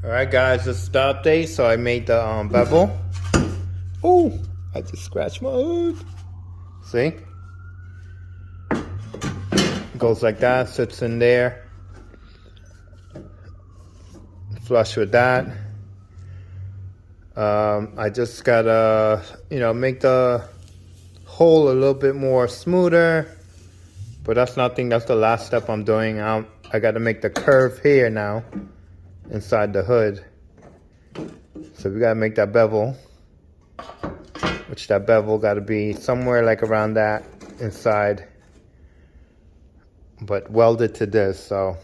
Alright guys, this is the update. So I made the bevel. Oh, I just scratched my hood. See? It goes like that, sits in there. Flush with that. I just gotta, make the hole a little bit more smoother. But that's nothing, that's the last step I'm doing. I gotta make the curve here now. Inside the hood. So we gotta make that bevel, which that bevel gotta be somewhere like around that inside, but welded to this. So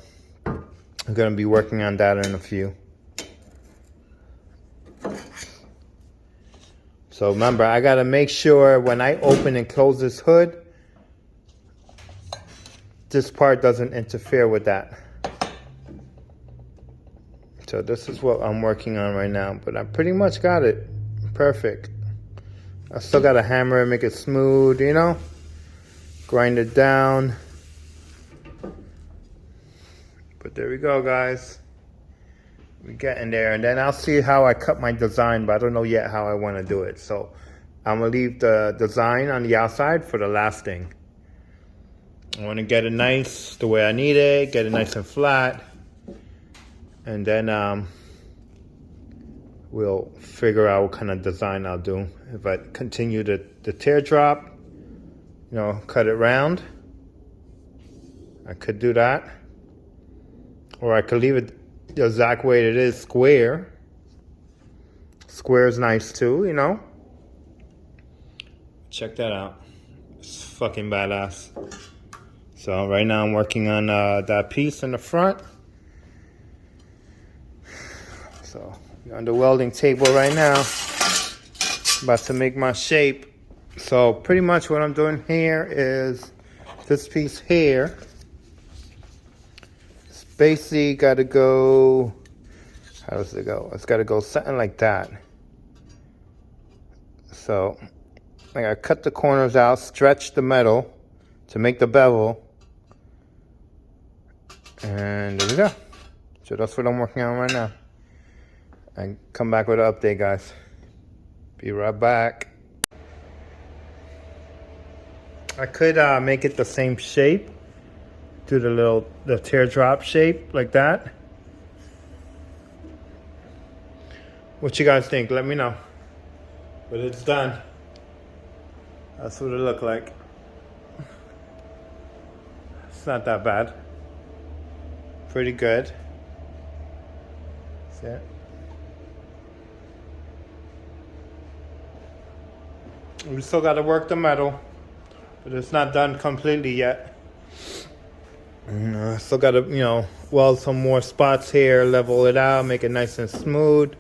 I'm gonna be working on that in a few. So remember, I gotta make sure when I open and close this hood, this part doesn't interfere with that. So this is what I'm working on right now, but I pretty much got it perfect. I still got to hammer it, make it smooth, grind it down. But there we go, guys. We're getting there, and then I'll see how I cut my design, but I don't know yet how I want to do it. So I'm gonna leave the design on the outside for the last thing. I want to get it nice the way I need it, get it nice and flat. And then we'll figure out what kind of design I'll do. If I continue the teardrop, cut it round, I could do that. Or I could leave it the exact way it is, square. Square is nice too, Check that out. It's fucking badass. So right now I'm working on that piece in the front. So on the welding table right now, about to make my shape. So pretty much what I'm doing here is this piece here. It's basically got to go, how does it go? It's got to go something like that. So I got to cut the corners out, stretch the metal to make the bevel. And there we go. So that's what I'm working on right now. And come back with an update, guys. Be right back. I could make it the same shape. Do the teardrop shape like that. What you guys think? Let me know. But it's done. That's what it looked like. It's not that bad. Pretty good. See it? We still got to work the metal, but it's not done completely yet. Still got to, weld some more spots here, level it out, make it nice and smooth.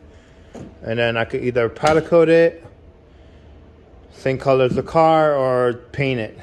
And then I could either powder coat it, same color as the car, or paint it.